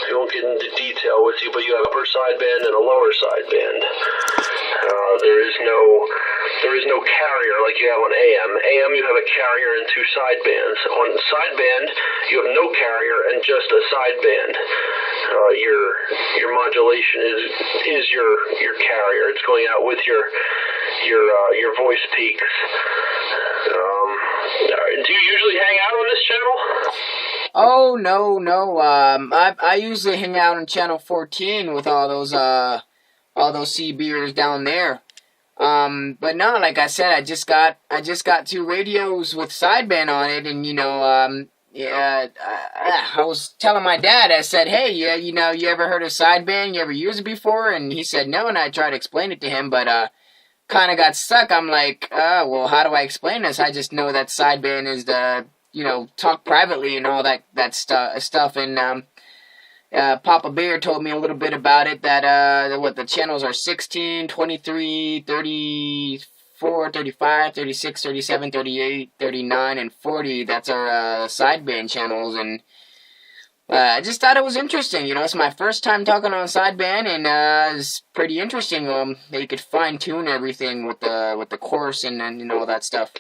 I won't get into detail with you, but you have upper sideband and a lower sideband. There is no carrier like you have on AM. AM, you have a carrier and two sidebands. On sideband, you have no carrier and just a sideband. Your modulation is your carrier. It's going out with your voice peaks. Do you usually hang out on this channel? Oh, no. I usually hang out on channel 14 with all those CBers down there. But no, like I said, I just got two radios with sideband on it, and I was telling my dad, I said, hey, you ever heard of sideband? You ever used it before? And he said no, and I tried to explain it to him, but kind of got stuck. I'm like, well, how do I explain this? I just know that sideband is the, talk privately and all that stuff, and Papa Bear told me a little bit about it, that the channels are 16, 23, 34, 35, 36, 37, 38, 39, and 40. That's our sideband channels, and I just thought it was interesting. It's my first time talking on sideband, and it's pretty interesting. That you could fine tune everything with the course and all that stuff.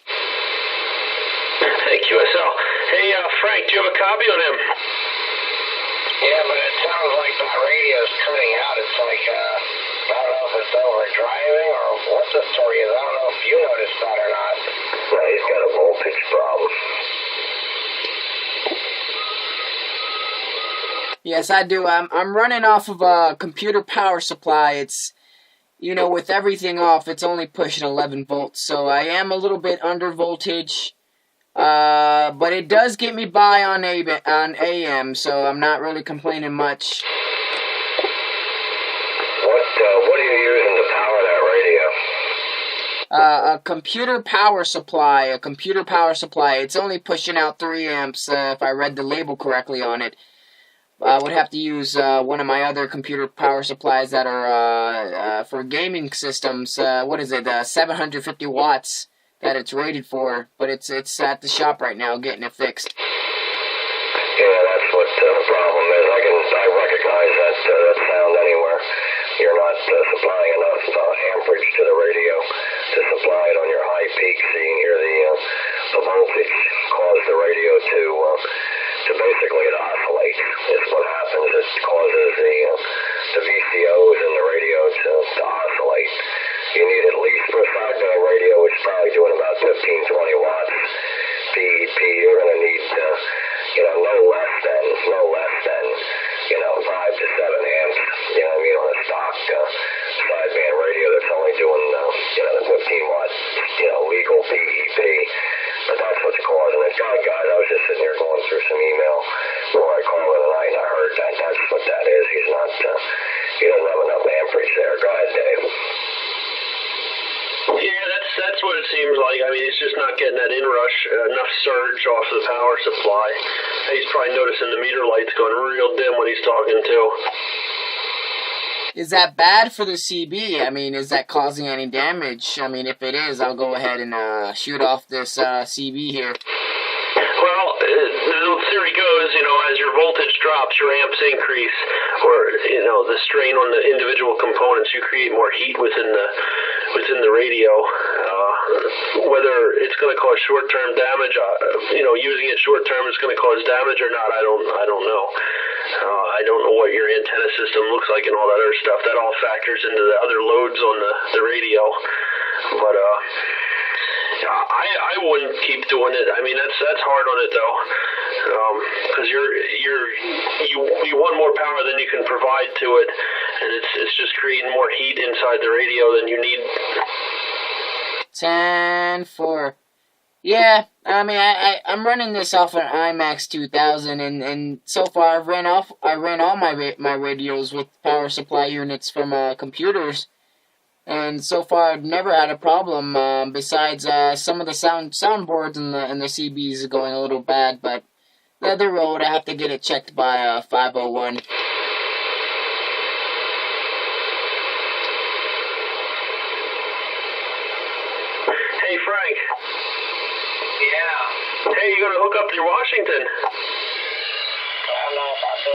Hey, QSL. Hey, Frank, do you have a copy on him? Yeah, but it sounds like my radio's cutting out. It's like, I don't know if it's overdriving or what the story is. I don't know if you noticed that or not. No, he's got a voltage problem. Yes, I do. I'm running off of a computer power supply. It's, with everything off, it's only pushing 11 volts. So I am a little bit under voltage. But it does get me by on AM, so I'm not really complaining much. What are you using to power that radio? A computer power supply. It's only pushing out 3 amps, if I read the label correctly on it. I would have to use one of my other computer power supplies that are for gaming systems. 750 watts. That it's rated for, but it's at the shop right now getting it fixed. Yeah, that's what the problem is. I recognize that sound anywhere. You're not supplying enough amperage to the radio to supply it on your high peaks, so you can hear the voltage cause the radio to basically oscillate. It's what happens. It causes the VCOs in the radio to oscillate. You need at least, for a sideband radio, which is probably doing about 15, 20 watts PEP, you're going to need, no less than, 5 to 7 amps, on a stock sideband radio that's only doing, the 15 watt, legal PEP. But that's what's causing it. Guys, I was just sitting here going through some email before I called in tonight, and I heard that's what that is. He doesn't have enough amperage there. Go ahead, Dave. Yeah, that's what it seems like. I mean, he's just not getting that inrush, enough surge off the power supply. He's probably noticing the meter lights going real dim when he's talking too. Is that bad for the CB? I mean, is that causing any damage? I mean, if it is, I'll go ahead and shoot off this CB here. Well, the theory goes, as your voltage drops, your amps increase, or the strain on the individual components, you create more heat within the radio. Whether it's going to cause short-term damage, using it short-term is going to cause damage or not, I don't know. I don't know what your antenna system looks like and all that other stuff. That all factors into the other loads on the radio. But I wouldn't keep doing it. I mean, that's hard on it though, because you want more power than you can provide to it, and it's just creating more heat inside the radio than you need. 10-4. Yeah, I mean, I'm running this off an IMAX 2000, and so far I ran all my radios with power supply units from computers, and so far I've never had a problem. Besides some of the soundboards and the CBs are going a little bad, but the other road I have to get it checked by 501. Hey Frank. Yeah. Hey, you gonna hook up your Washington?